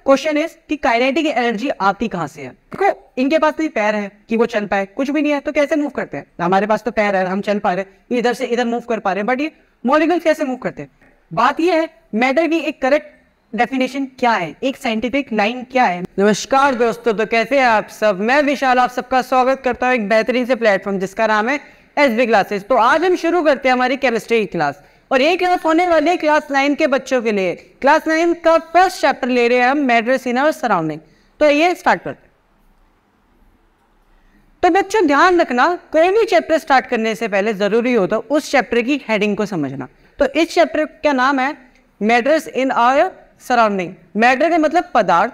Question is कि kinetic energy आती कहां से है? देखो इनके पास नहीं पैर है कि वो चल पाए, कुछ भी नहीं है, तो कैसे मूव करते हैं? हमारे पास तो पैर है, हम चल पा रहे हैं, इधर से इधर मूव कर पा रहे हैं, बट ये मॉलिक्यूल्स कैसे मूव करते हैं? बात ये है मैटर की एक करेक्ट डेफिनेशन क्या है, एक साइंटिफिक लाइन क्या है? नमस्कार दोस्तों, तो कैसे हैं आप सब? मैं विशाल आप सबका स्वागत करता हूं एक बेहतरीन से प्लेटफॉर्म जिसका नाम है एसबी क्लासेस। तो आज हम शुरू करते हैं हमारी केमिस्ट्री की क्लास, और ये क्लास होने वाली है क्लास 9 के बच्चों के लिए। क्लास 9 का फर्स्ट चैप्टर ले रहे हैं हम, मैटर्स इन आवर सराउंडिंग। तो ये स्टार्ट करते हैं। तो बच्चों ध्यान रखना, कोई भी चैप्टर स्टार्ट करने से पहले जरूरी होता है उस चैप्टर की हेडिंग को समझना। तो इस चैप्टर का नाम है matters in our surrounding. Matter का मतलब पदार्थ,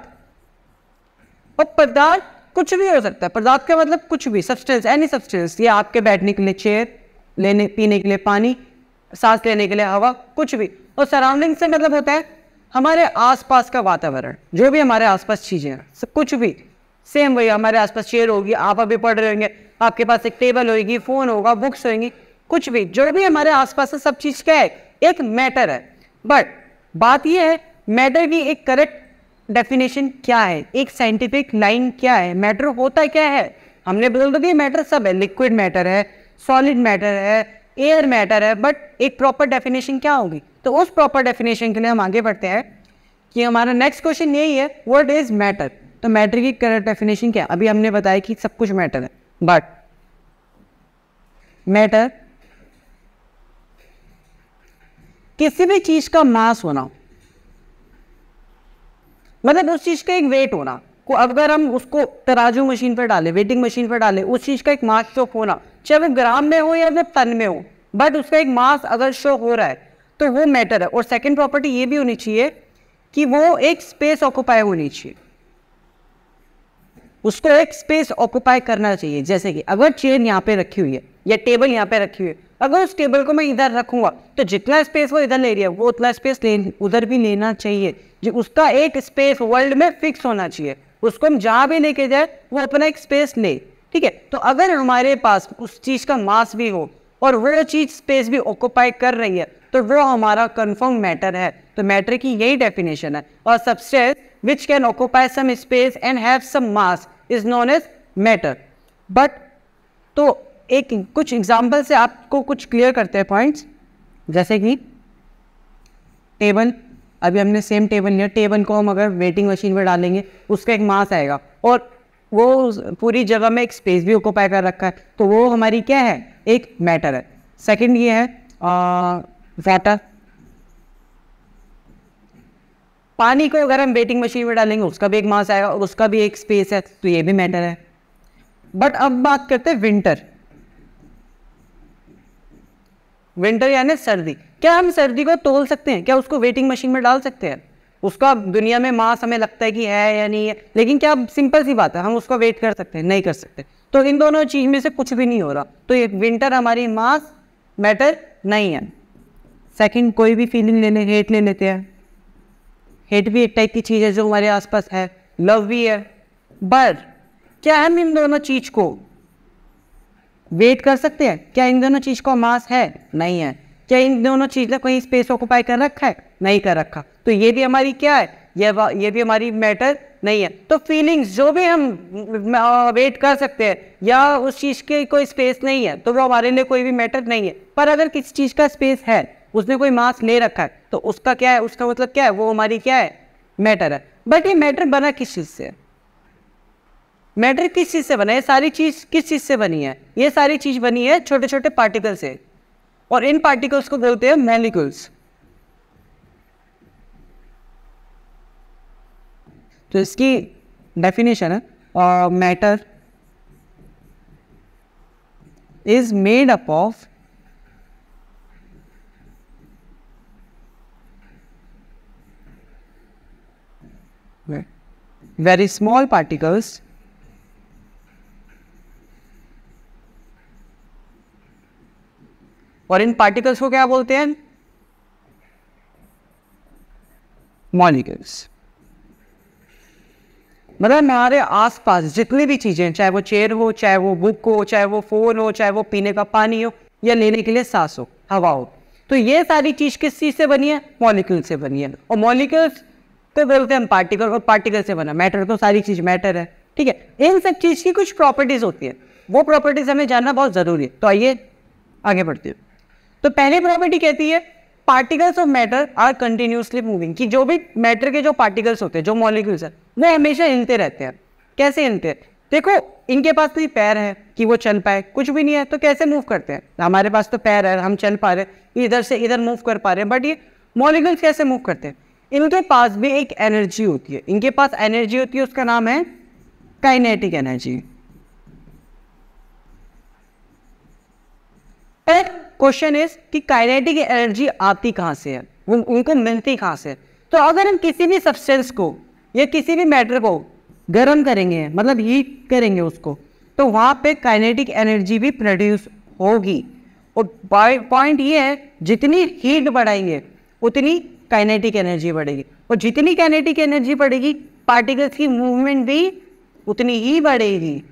और पदार्थ कुछ भी हो सकता है। पदार्थ का मतलब कुछ भी, सब्सटेंस, एनी सब्सटेंस। ये आपके बैठने के लिए चेयर, लेने पीने के लिए पानी, सांस लेने के लिए हवा, कुछ भी। और सराउंडिंग से मतलब होता है हमारे आसपास का वातावरण, जो भी हमारे आसपास चीजें हैं, सब कुछ भी। सेम वही, हमारे आसपास चेयर होगी, आप अभी पढ़ रहे होंगे, आपके पास एक टेबल होगी, फोन होगा, बुक्स होंगी, कुछ भी, जो भी हमारे आसपास है, सब चीज क्या है? एक मैटर है। बट बात यह है मैटर की एक करेक्ट डेफिनेशन क्या है, एक साइंटिफिक लाइन क्या है? मैटर होता क्या है? हमने बोल दिया मैटर सब है, लिक्विड मैटर है, सॉलिड मैटर है, एयर मैटर है, बट एक प्रॉपर डेफिनेशन क्या होगी? तो उस प्रॉपर डेफिनेशन के लिए हम आगे बढ़ते हैं कि हमारा नेक्स्ट क्वेश्चन यही है, व्हाट इज मैटर? तो मैटर की करेक्ट डेफिनेशन क्या है? अभी हमने बताया कि सब कुछ मैटर है, बट मैटर किसी भी चीज का मास होना, मतलब उस चीज का एक वेट होना को, अगर हम उसको तराजू मशीन पर डालें, वेटिंग मशीन पर डालें, उस चीज का एक मास शो होना, चाहे वो ग्राम में हो या फिर टन में हो, बट उसका एक मास अगर शो हो रहा है तो वो मैटर है। और सेकंड प्रॉपर्टी ये भी होनी चाहिए कि वो एक स्पेस ऑक्यूपाई होनी चाहिए, उसको एक स्पेस ऑक्यूपाई करना चाहिए। जैसे कि अगर चेयर यहाँ पे रखी हुई है या टेबल यहाँ पे रखी हुई है, अगर उस टेबल को मैं इधर रखूंगा तो जितना स्पेस वो इधर ले रही है वो उतना स्पेस उधर भी लेना चाहिए। जो उसका एक स्पेस वर्ल्ड में फिक्स होना चाहिए, उसको हम जहां भी लेके जाए वो अपना एक स्पेस ले, ठीक है? तो अगर हमारे पास उस चीज का मास भी हो और वो चीज स्पेस भी ऑक्यूपाई कर रही है तो वो हमारा कंफर्म मैटर है। तो मैटर की यही डेफिनेशन है। और substance which can occupy some space and have some mass is known as matter. But तो एक कुछ एग्जाम्पल से आपको कुछ क्लियर करते हैं पॉइंट्स। जैसे कि टेबल, अभी हमने सेम टेबल लिया, टेबल को हम अगर वेटिंग मशीन में डालेंगे उसका एक मास आएगा और वो पूरी जगह में एक स्पेस भी ऑक्यूपाई कर रखा है, तो वो हमारी क्या है? एक मैटर है। सेकंड ये है वाटर, पानी को अगर हम वेटिंग मशीन में डालेंगे उसका भी एक मास आएगा और उसका भी एक स्पेस है, तो ये भी मैटर है। बट अब बात करते हैं विंटर। विंटर यानी सर्दी। क्या हम सर्दी को तोल सकते हैं? क्या उसको वेटिंग मशीन में डाल सकते हैं? उसका दुनिया में मास हमें लगता है कि है या नहीं है, लेकिन क्या सिंपल सी बात है, हम उसको वेट कर सकते हैं? नहीं कर सकते। तो इन दोनों चीज में से कुछ भी नहीं हो रहा, तो ये विंटर हमारी मास मैटर नहीं है। सेकंड, कोई भी फीलिंग हेट ले लेते हैं। हेट भी एक टाइप की चीज है जो हमारे आसपास है, लव भी है, बट क्या हम इन दोनों चीज को वेट कर सकते हैं? क्या इन दोनों चीज का मास है? नहीं है। क्या इन दोनों चीज ने कोई स्पेस ऑक्यूपाई कर रखा है? नहीं कर रखा। तो ये भी हमारी क्या है? ये भी हमारी मैटर नहीं है। तो फीलिंग्स जो भी हम वेट कर सकते हैं या उस चीज की कोई स्पेस नहीं है, तो वो हमारे लिए कोई भी मैटर नहीं है। पर अगर किसी चीज का स्पेस है, उसने कोई मास ले रखा है, तो उसका क्या है? उसका मतलब क्या है? वो हमारी क्या है? मैटर है। बट ये मैटर बना किस चीज से? मैटर किस चीज से बना है? सारी चीज किस चीज से बनी है? ये सारी चीज बनी है छोटे छोटे पार्टिकल से, और इन पार्टिकल्स को बोलते हैं मॉलिक्यूल्स। तो इसकी डेफिनेशन है matter is made up of very small particles और इन पार्टिकल्स को क्या बोलते हैं? मॉलिक्यूल्स। मतलब हमारे आसपास जितनी भी चीजें, चाहे वो चेयर हो, चाहे वो बुक हो, चाहे वो फोन हो, चाहे वो पीने का पानी हो या लेने के लिए सांस हो, हवा हो, तो ये सारी चीज किस चीज से बनी है? मॉलिक्यूल से बनी है। और मॉलिक्यूल्स तो बोलते हैं हम पार्टिकल, और पार्टिकल से बना मैटर, तो सारी चीज मैटर है, ठीक है। इन सब चीज की कुछ प्रॉपर्टीज होती है, वो प्रॉपर्टीज हमें जानना बहुत जरूरी है। तो आइए आगे बढ़ते हैं। तो पहली प्रॉपर्टी कहती है particles of matter are continuously moving, कि जो भी मैटर के जो पार्टिकल्स होते हैं, जो मॉलिक्यूल्स है, वो हमेशा हिलते रहते हैं। कैसे हिलते हैं? देखो, इनके पास नहीं पैर है कि वो चल पाए, कुछ भी नहीं है, तो कैसे मूव करते हैं? हमारे पास तो पैर है, हम चल पा रहे हैं, इधर से इधर मूव कर पा रहे हैं, बट ये मॉलिक्यूल्स कैसे मूव करते हैं? इनके पास भी एक एनर्जी होती है, इनके पास एनर्जी होती है, उसका नाम है काइनेटिक एनर्जी। क्वेश्चन इज कि काइनेटिक एनर्जी आती कहां से है, वो उनको मिलती कहां से? तो अगर हम किसी भी सब्सटेंस को या किसी भी मैटर को गर्म करेंगे, मतलब हीट करेंगे उसको, तो वहां पे काइनेटिक एनर्जी भी प्रोड्यूस होगी। और पॉइंट ये है, जितनी हीट बढ़ाएंगे उतनी काइनेटिक एनर्जी बढ़ेगी, और जितनी काइनेटिक एनर्जी बढ़ेगी पार्टिकल्स की मूवमेंट भी उतनी ही बढ़ेगी।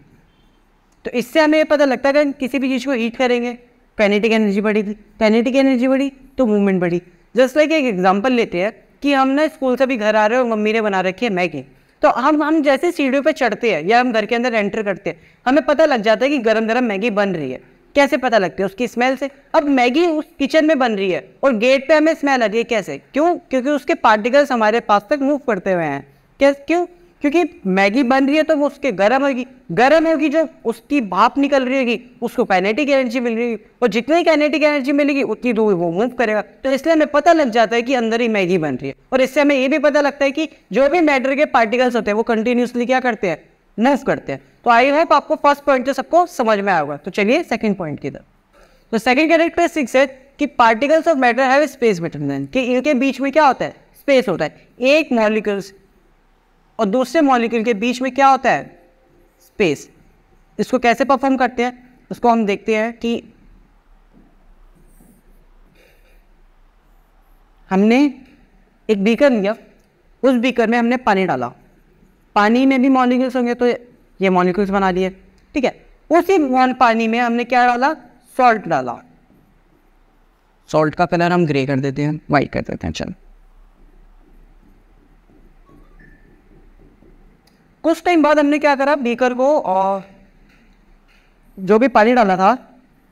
तो इससे हमें पता लगता है कि किसी भी चीज़ को हीट करेंगे काइनेटिक एनर्जी बढ़ेगी, काइनेटिक एनर्जी बढ़ी तो मूवमेंट बढ़ी। जस्ट लाइक एक एग्जांपल लेते हैं कि हम ना स्कूल से भी घर आ रहे हैं और मम्मी ने बना रखी है मैगी, तो हम जैसे सीढ़ियों पे चढ़ते हैं या हम घर के अंदर एंटर करते हैं, हमें पता लग जाता है कि गरम गरम मैगी बन रही है। कैसे पता लगती है? उसकी स्मेल से। अब मैगी उस किचन में बन रही है और गेट पे हमें स्मेल आ रही है, कैसे? क्यों? क्योंकि उसके पार्टिकल्स हमारे पास तक मूव करते हुए हैं। क्यों? क्योंकि मैगी बन रही है तो वो उसके गर्म होगी, जो उसकी भाप निकल रही होगी उसको काइनेटिक एनर्जी मिल रही है, और जितनी काइनेटिक एनर्जी मिलेगी उतनी दूर वो मूव करेगा। तो इसलिए हमें पता लग जाता है कि अंदर ही मैगी बन रही है। और इससे हमें ये भी पता लगता है कि जो भी मैटर के पार्टिकल्स होते हैं वो कंटिन्यूसली क्या करते हैं? मूव करते हैं। तो आई होप आपको फर्स्ट पॉइंट तो सबको समझ में आएगा। तो चलिए सेकंड पॉइंट की तरफ। तो सेकंड कैरेक्टरिस्टिक्स है कि particles of matter have space between them, कि इनके बीच में क्या होता है? स्पेस होता है। एक मॉलिक्यूल्स और दूसरे मॉलिक्यूल के बीच में क्या होता है? स्पेस। इसको कैसे परफॉर्म करते हैं उसको हम देखते हैं कि हमने एक बीकर लिया, उस बीकर में हमने पानी डाला, पानी में भी मॉलिक्यूल्स होंगे तो ये मॉलिक्यूल्स बना लिए, ठीक है। उसी पानी में हमने क्या डाला? सॉल्ट डाला। सॉल्ट का कलर हम ग्रे कर देते हैं, वाइट कर देते हैं। चल, कुछ टाइम बाद हमने क्या करा? बीकर को और जो भी पानी डाला था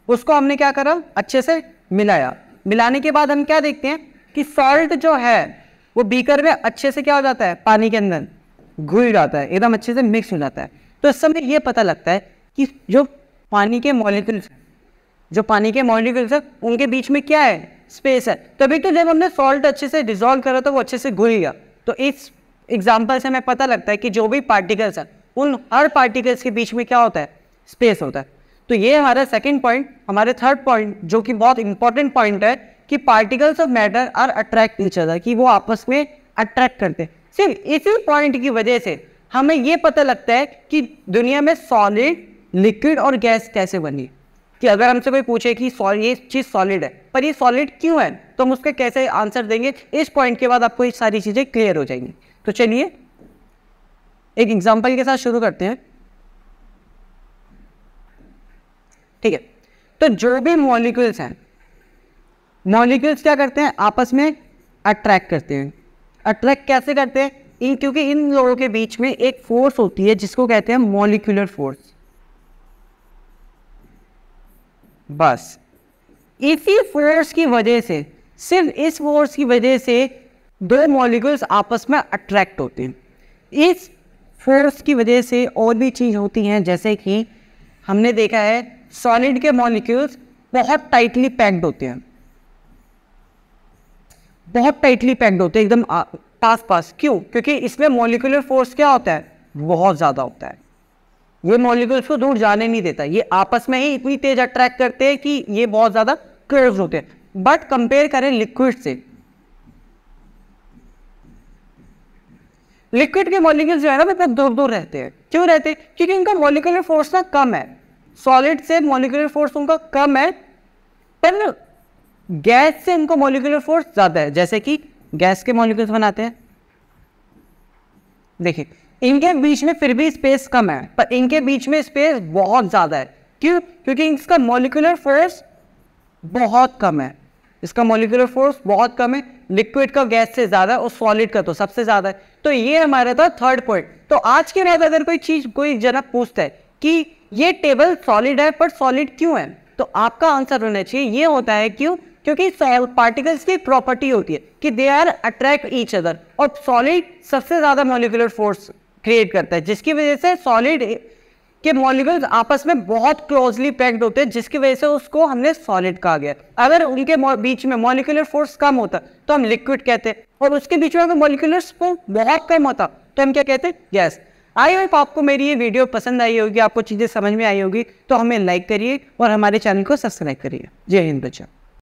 उसको हमने क्या करा? अच्छे से मिलाया। मिलाने के बाद हम क्या देखते हैं कि सॉल्ट जो है वो बीकर में अच्छे से क्या हो जाता है? पानी के अंदर घुल जाता है, एकदम अच्छे से मिक्स हो जाता है। तो इस समय ये पता लगता है कि जो पानी के मॉलिक्यूल्स है उनके बीच में क्या है? स्पेस है। तभी तो जब हमने सॉल्ट अच्छे से डिसॉल्व करा तो वो अच्छे से घुल गया। तो इस एग्जाम्पल से हमें पता लगता है कि जो भी पार्टिकल्स है उन हर पार्टिकल्स के बीच में क्या होता है? स्पेस होता है। तो ये हमारा सेकंड पॉइंट। हमारे थर्ड पॉइंट जो कि बहुत इंपॉर्टेंट पॉइंट है कि particles of matter are attract each other, कि वो आपस में अट्रैक्ट करते हैं। सिर्फ इसी पॉइंट की वजह से हमें ये पता लगता है कि दुनिया में सॉलिड, लिक्विड और गैस कैसे बनी। कि अगर हमसे कोई पूछे कि ये चीज़ सॉलिड है, पर ये सॉलिड क्यों है, तो हम उसका कैसे आंसर देंगे? इस पॉइंट के बाद आपको ये सारी चीज़ें क्लियर हो जाएंगी। तो चलिए एक एग्जांपल के साथ शुरू करते हैं, ठीक है। तो जो भी मॉलिक्यूल्स हैं, मॉलिक्यूल्स क्या करते हैं? आपस में अट्रैक्ट करते हैं। अट्रैक्ट कैसे करते हैं? क्योंकि इन लोगों के बीच में एक फोर्स होती है जिसको कहते हैं मॉलिक्यूलर फोर्स। बस इसी फोर्स की वजह से, सिर्फ इस फोर्स की वजह से दो मॉलिक्यूल्स आपस में अट्रैक्ट होते हैं। इस फोर्स की वजह से और भी चीज़ होती हैं, जैसे कि हमने देखा है सॉलिड के मॉलिक्यूल्स बहुत टाइटली पैक्ड होते हैं, बहुत टाइटली पैक्ड होते हैं, एकदम पास। क्यों? क्योंकि इसमें मॉलिक्यूलर फोर्स क्या होता है? बहुत ज़्यादा होता है। ये मॉलिक्यूल्स को दूर जाने नहीं देता, ये आपस में ही इतनी तेज अट्रैक्ट करते हैं कि ये बहुत ज़्यादा क्लोज होते हैं। बट कंपेयर करें लिक्विड से, लिक्विड के मॉलिक्यूल्स जो है ना मतलब दूर दूर रहते हैं। क्यों रहते हैं? क्योंकि इनका मॉलिक्यूलर फोर्स ना कम है। सॉलिड से मॉलिक्यूलर फोर्स उनका कम है, पर गैस से इनको मॉलिक्यूलर फोर्स ज़्यादा है। जैसे कि गैस के मॉलिक्यूल्स बनाते हैं, देखिए इनके बीच में फिर भी स्पेस कम है, पर इनके बीच में स्पेस बहुत ज़्यादा है। क्यों? क्योंकि इसका मॉलिक्यूलर फोर्स बहुत कम है। इसका मॉलिक्यूलर फोर्स बहुत कम है, लिक्विड का गैस से ज़्यादा और सॉलिड का तो सबसे ज़्यादा है। तो ये हमारा था थर्ड पॉइंट। तो आज के बाद अगर कोई जना पूछता है कि ये टेबल सॉलिड है पर सॉलिड क्यों है, तो आपका आंसर होना चाहिए ये होता है क्यों, क्योंकि पार्टिकल्स की प्रॉपर्टी होती है कि they are attract each other, और सॉलिड सबसे ज़्यादा मॉलिक्यूलर फोर्स क्रिएट करता है, जिसकी वजह से सॉलिड के मॉलिक्यूल्स आपस में बहुत क्लोजली पैक्ड होते हैं, जिसकी वजह से उसको हमने सॉलिड कहा गया। अगर उनके बीच में मॉलिक्यूलर फोर्स कम होता तो हम लिक्विड कहते हैं, और उसके बीच में अगर मॉलिक्यूलर फोर्स बहुत कम होता तो हम क्या कहते हैं, गैस। आई होप आपको मेरी ये वीडियो पसंद आई होगी, आपको चीज़ें समझ में आई होगी, तो हमें लाइक करिए और हमारे चैनल को सब्सक्राइब करिए। जय हिंद बच्चा।